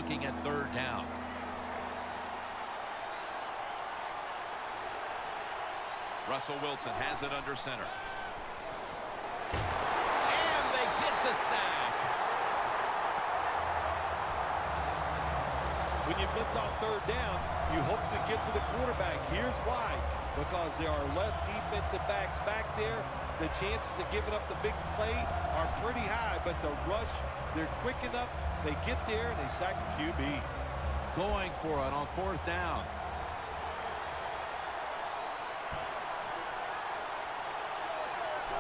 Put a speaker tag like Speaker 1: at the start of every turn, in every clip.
Speaker 1: looking at third down. Russell Wilson has it under center. And they get the sack.
Speaker 2: When you blitz on third down, you hope to get to the quarterback. Here's why. Because there are less defensive backs back there. The chances of giving up the big play are pretty high, but the rush, they're quick enough. They get there, and they sack the QB.
Speaker 1: Going for it on fourth down.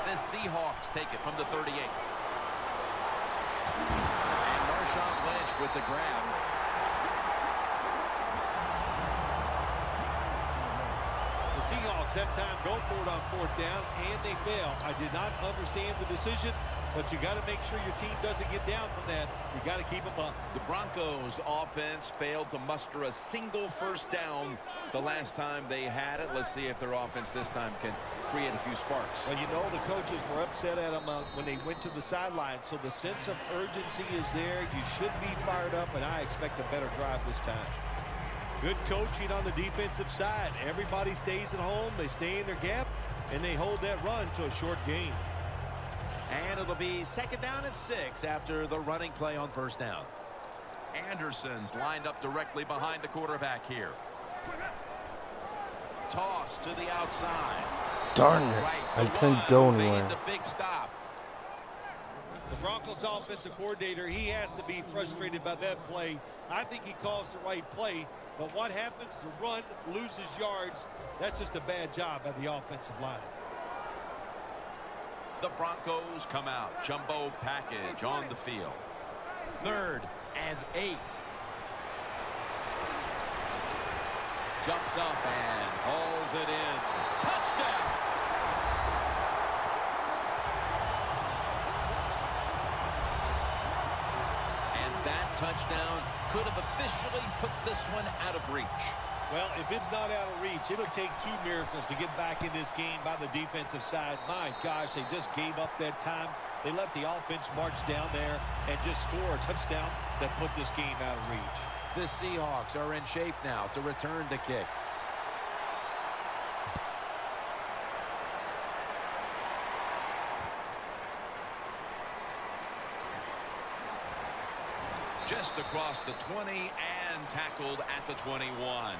Speaker 1: The Seahawks take it from the 38. And Marshawn Lynch with the grab.
Speaker 2: Seahawks that time go for it on fourth down, and they fail. I did not understand the decision, but you got to make sure your team doesn't get down from that. You got to keep them up.
Speaker 1: The Broncos offense failed to muster a single first down the last time they had it. Let's see if their offense this time can create a few sparks.
Speaker 2: Well, you know the coaches were upset at them when they went to the sideline, so the sense of urgency is there. You should be fired up, and I expect a better drive this time. Good coaching on the defensive side. Everybody stays at home. They stay in their gap, and they hold that run to a short gain.
Speaker 1: And it'll be second down and 6 after the running play on first down. Anderson's lined up directly behind the quarterback here. Toss to the outside.
Speaker 3: Darn it. I couldn't go anywhere.
Speaker 1: The big stop.
Speaker 2: The Broncos offensive coordinator, he has to be frustrated by that play. I think he calls the right play. But what happens? The run loses yards. That's just a bad job by the offensive line.
Speaker 1: The Broncos come out. Jumbo package on the field. 3rd and 8. Jumps up and hauls it in. Touchdown! And that touchdown could have officially put this one out of reach.
Speaker 2: Well, if it's not out of reach, it'll take 2 miracles to get back in this game by the defensive side. My gosh, they just gave up that time. They let the offense march down there and just score a touchdown that put this game out of reach.
Speaker 1: The Seahawks are in shape now to return the kick. Just across the 20 and tackled at the 21.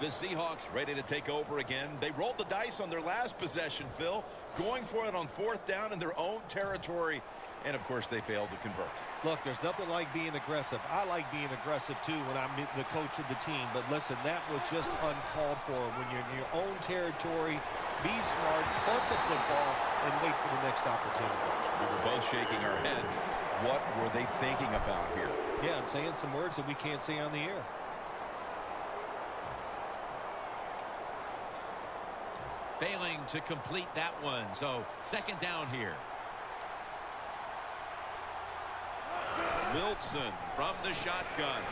Speaker 1: The Seahawks ready to take over again. They rolled the dice on their last possession, Phil, going for it on fourth down in their own territory. And, of course, they failed to convert.
Speaker 2: Look, there's nothing like being aggressive. I like being aggressive, too, when I'm the coach of the team. But, listen, that was just uncalled for. When you're in your own territory, be smart, punt the football, and wait for the next opportunity.
Speaker 1: We were both shaking our heads. What were they thinking about here?
Speaker 2: Yeah, I'm saying some words that we can't say on the air.
Speaker 1: Failing to complete that one. So, second down here. Wilson from the shotgun.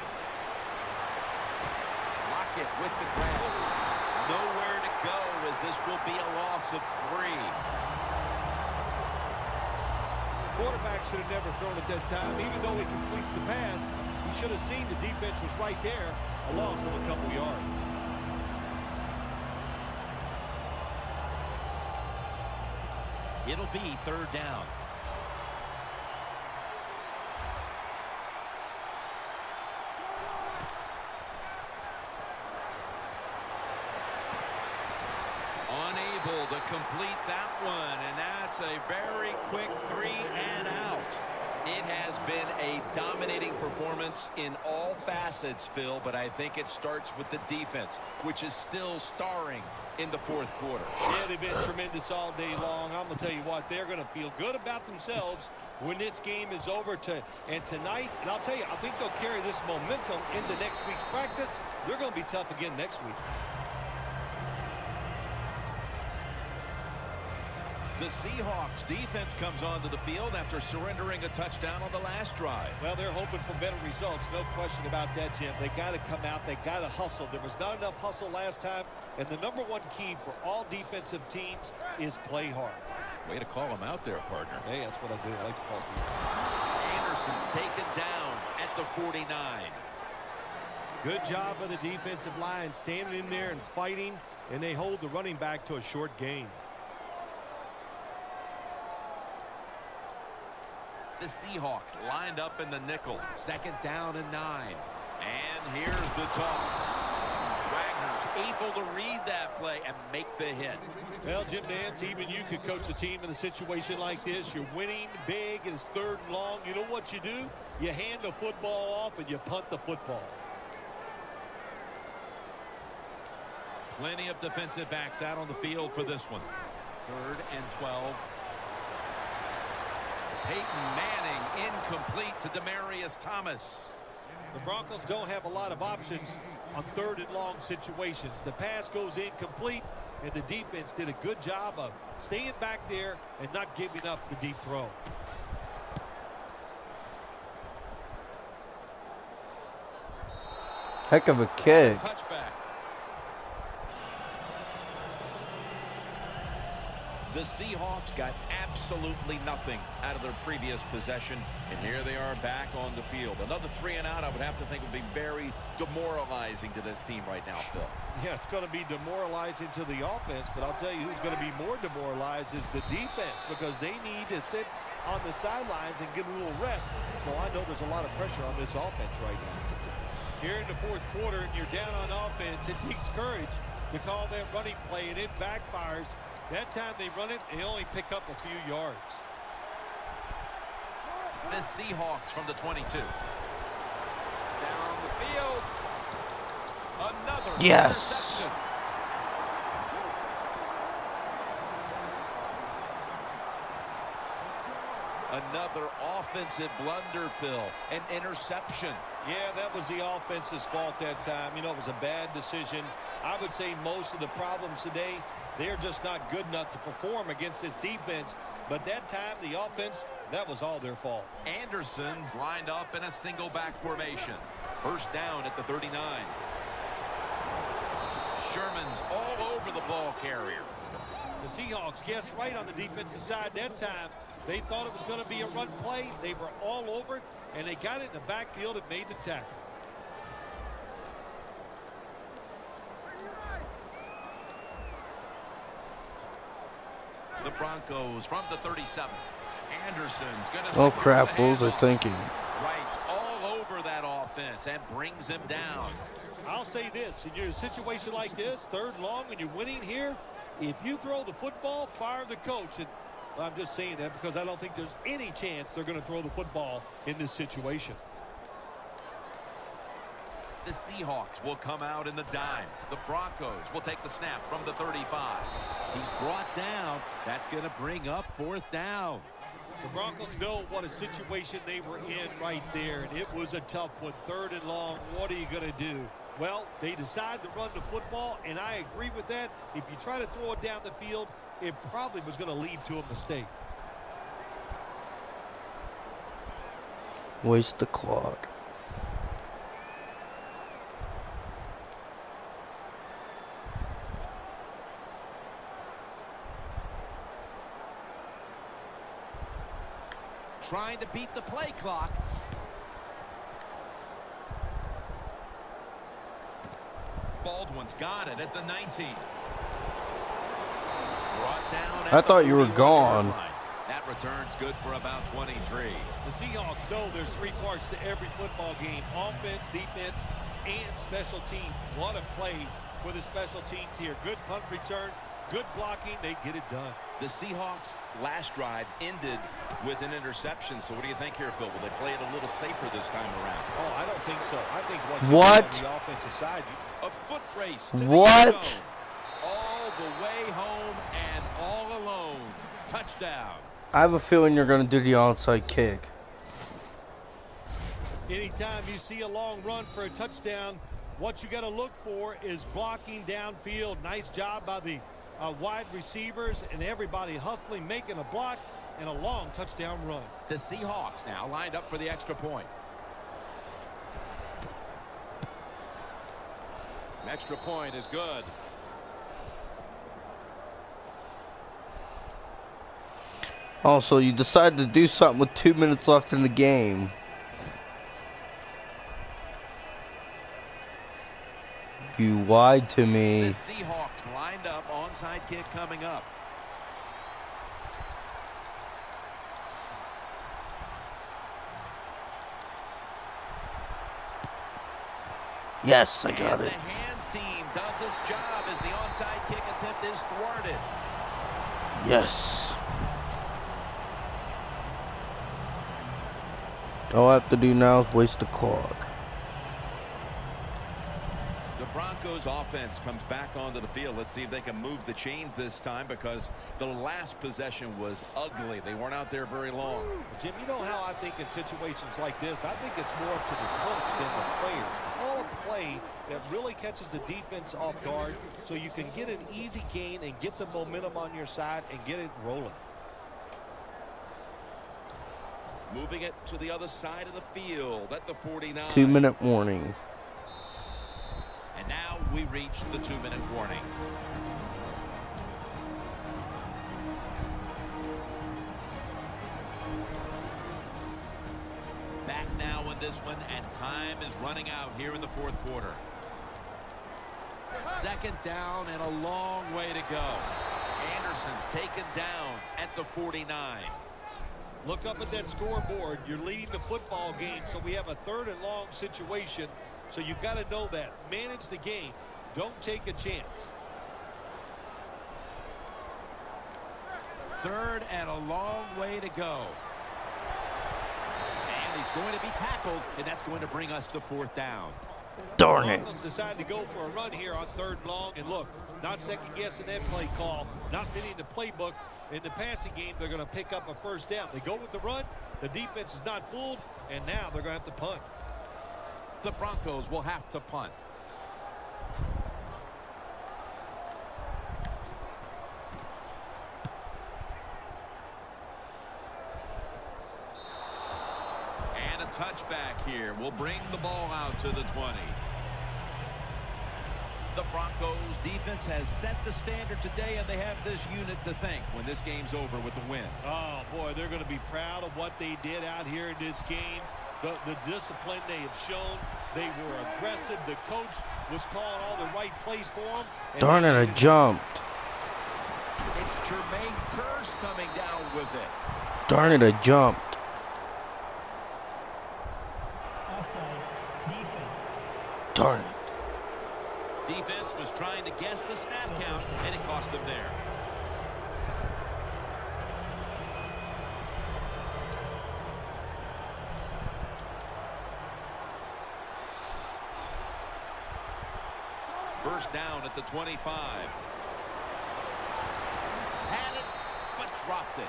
Speaker 1: Lockett with the grab. Nowhere to go as this will be a loss of 3.
Speaker 2: Quarterback should have never thrown it that time. Even though he completes the pass, he should have seen the defense was right there. A loss of a couple yards.
Speaker 1: It'll be third down. Unable to complete that one, and that's a very quick 3 and out. It has been a dominating performance in all facets, Phil, but I think it starts with the defense, which is still starring in the fourth quarter.
Speaker 2: Yeah, they've been tremendous all day long. I'm going to tell you what, they're going to feel good about themselves when this game is over. And tonight, and I'll tell you, I think they'll carry this momentum into next week's practice. They're going to be tough again next week.
Speaker 1: The Seahawks defense comes onto the field after surrendering a touchdown on the last drive.
Speaker 2: Well, they're hoping for better results. No question about that, Jim. They got to come out. They got to hustle. There was not enough hustle last time. And the #1 key for all defensive teams is play hard.
Speaker 1: Way to call him out there, partner.
Speaker 2: Hey, that's what I do. I like to call people.
Speaker 1: Anderson's taken down at the 49.
Speaker 2: Good job of the defensive line standing in there and fighting, and they hold the running back to a short gain.
Speaker 1: The Seahawks lined up in the nickel. 2nd down and 9. And here's the toss. Wagner's able to read that play and make the hit.
Speaker 2: Well, Jim Nance, even you could coach a team in a situation like this. You're winning big, and it's 3rd and long. You know what you do? You hand the football off and you punt the football.
Speaker 1: Plenty of defensive backs out on the field for this one. 3rd and 12. Peyton Manning incomplete to Demaryius Thomas.
Speaker 2: The Broncos don't have a lot of options on 3rd and long situations. The pass goes incomplete, and the defense did a good job of staying back there and not giving up the deep throw.
Speaker 3: Heck of a kick.
Speaker 1: Touchback. The Seahawks got absolutely nothing out of their previous possession, and here they are back on the field. Another 3 and out, I would have to think, would be very demoralizing to this team right now, Phil.
Speaker 2: Yeah, it's going to be demoralizing to the offense, but I'll tell you who's going to be more demoralized is the defense, because they need to sit on the sidelines and get a little rest. So I know there's a lot of pressure on this offense right now. Here in the 4th quarter, and you're down on offense, it takes courage to call that running play, and it backfires. That time they run it, they only pick up a few yards.
Speaker 1: The Seahawks from the 22. Down the field. Another
Speaker 3: Yes.
Speaker 1: interception. Another offensive blunder, Phil. An interception.
Speaker 2: Yeah, that was the offense's fault that time. You know, it was a bad decision. I would say most of the problems today, they're just not good enough to perform against this defense. But that time, the offense, that was all their fault.
Speaker 1: Anderson's lined up in a single back formation. 1st down at the 39. Sherman's all over the ball carrier.
Speaker 2: The Seahawks guessed right on the defensive side that time. They thought it was going to be a run play. They were all over it, and they got it in the backfield and made the tackle.
Speaker 1: The Broncos from the 37. Anderson's going to...
Speaker 3: Oh crap, what was I thinking?
Speaker 1: Right all over that offense and brings him down.
Speaker 2: I'll say this, in your situation like this, 3rd and long, and you're winning here, if you throw the football, fire the coach. And I'm just saying that because I don't think there's any chance they're going to throw the football in this situation.
Speaker 1: The Seahawks will come out in the dime. The Broncos will take the snap from the 35. He's brought down. That's going to bring up 4th down.
Speaker 2: The Broncos know what a situation they were in right there, and it was a tough one. 3rd and long, what are you going to do? Well, they decide to run the football, and I agree with that. If you try to throw it down the field, it probably was going to lead to a mistake.
Speaker 3: Waste the clock.
Speaker 1: Trying to beat the play clock. Baldwin's got it at the 19. Brought down at
Speaker 3: I thought you were
Speaker 1: 41-yard
Speaker 3: gone.
Speaker 1: line. That return's good for about 23.
Speaker 2: The Seahawks know there's 3 parts to every football game: offense, defense, and special teams. What a play for the special teams here. Good punt return, good blocking. They get it done.
Speaker 1: The Seahawks' last drive ended with an interception. So what do you think here, Phil? Will they play it a little safer this time around?
Speaker 2: Oh, I don't think so. I think
Speaker 3: What?
Speaker 2: on the offensive side,
Speaker 1: A foot race to the
Speaker 3: What?
Speaker 1: end zone. All the way home and all alone. Touchdown.
Speaker 3: I have a feeling you're going to do the onside kick.
Speaker 2: anytime you see a long run for a touchdown, what you got to look for is blocking downfield. Nice job by the wide receivers and everybody hustling, making a block, and a long touchdown run.
Speaker 1: The Seahawks now lined up for the extra point. Extra point is good.
Speaker 3: Also, you decided to do something with 2 minutes left in the game. You lied to
Speaker 1: The
Speaker 3: me.
Speaker 1: Seahawks lined up, onside kick coming up.
Speaker 3: Yes, I got
Speaker 1: And
Speaker 3: it.
Speaker 1: the hands team does its job as the onside kick attempt is thwarted.
Speaker 3: Yes. All I have to do now is waste the clock.
Speaker 1: The Broncos offense comes back onto the field. Let's see if they can move the chains this time, because the last possession was ugly. They weren't out there very long.
Speaker 2: Jim, you know how I think in situations like this, I think it's more up to the coach than the players. Call a play that really catches the defense off guard so you can get an easy gain and get the momentum on your side and get it rolling.
Speaker 1: Moving it to the other side of the field at the 49.
Speaker 3: 2-minute warning.
Speaker 1: And now we reach the 2-minute warning. Back now in this one, and time is running out here in the fourth quarter. Second down and a long way to go. Anderson's taken down at the 49.
Speaker 2: Look up at that scoreboard. You're leading the football game, so we have a 3rd and long situation. So you've got to know that. Manage the game. Don't take a chance.
Speaker 1: 3rd and a long way to go. And he's going to be tackled, and that's going to bring us to 4th down.
Speaker 3: Darn it.
Speaker 2: Broncos decide to go for a run here on 3rd and long. And look, not second-guessing that play call, not fitting the playbook. In the passing game, they're going to pick up a 1st down. They go with the run. The defense is not fooled, and now they're going to have to punt.
Speaker 1: The Broncos will have to punt. And a touchback here will bring the ball out to the 20. The Broncos defense has set the standard today, and they have this unit to thank when this game's over with the win.
Speaker 2: Oh, boy, they're going to be proud of what they did out here in this game. The discipline they have shown. They were aggressive. The coach was calling all the right plays for them.
Speaker 3: Darn it, I jumped.
Speaker 1: It's Jermaine Kearse coming down with it.
Speaker 3: Darn it, I jumped.
Speaker 4: Offside. Defense.
Speaker 3: Darn it.
Speaker 1: Defense was trying to guess the snap count, and it cost them there. First down at the 25. Had it, but dropped it.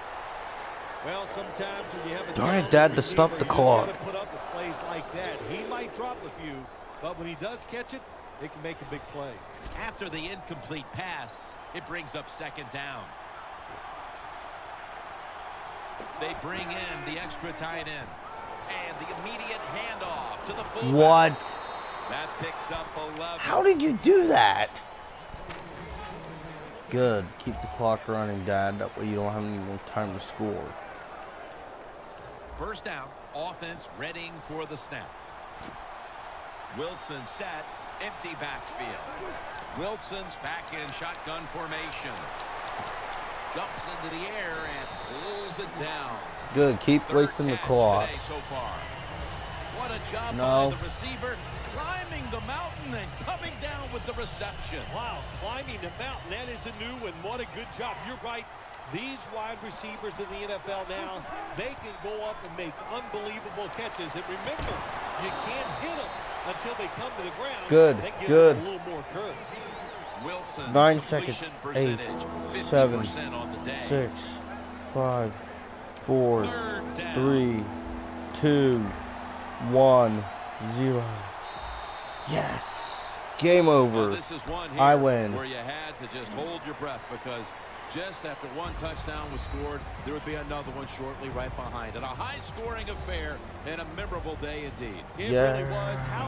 Speaker 2: Well, sometimes when you have a
Speaker 3: Darn it,
Speaker 2: talented
Speaker 3: Dad, to stop
Speaker 2: receiver,
Speaker 3: the
Speaker 2: you just
Speaker 3: clock.
Speaker 2: gotta put up with plays like that. He might drop a few, but when he does catch it, it can make a big play.
Speaker 1: After the incomplete pass, it brings up 2nd down. They bring in the extra tight end. And the immediate handoff to the fullback.
Speaker 3: What?
Speaker 1: That picks up 11.
Speaker 3: How did you do that? Good. Keep the clock running, Dad. That way you don't have any more time to score.
Speaker 1: First down, offense readying for the snap. Wilson set, empty backfield. Wilson's back in shotgun formation. Jumps into the air and pulls it down.
Speaker 3: Good. Keep wasting the clock.
Speaker 1: So far. What a job
Speaker 3: No.
Speaker 1: by the receiver, climbing the mountain and coming down with the reception.
Speaker 2: Wow, climbing the mountain, that is a new one. What a good job. You're right. These wide receivers in the NFL now, they can go up and make unbelievable catches. And remember, you can't hit them until they come to the ground.
Speaker 3: Good,
Speaker 2: That gives
Speaker 3: good.
Speaker 2: them a little more courage.
Speaker 1: Wilson's
Speaker 3: 9
Speaker 1: completion
Speaker 3: seconds. 8,
Speaker 1: percentage,
Speaker 3: 7,
Speaker 1: 50% on the day.
Speaker 3: 6, 5, 4,
Speaker 1: Third down.
Speaker 3: 3, 2, 1, 0. Yes. Game
Speaker 1: Well,
Speaker 3: over.
Speaker 1: this is one here
Speaker 3: I win.
Speaker 1: where you had to just hold your breath, because just after one touchdown was scored, there would be another one shortly right behind it. A high-scoring affair and a memorable day indeed.
Speaker 2: It
Speaker 3: Yeah.
Speaker 2: really was. How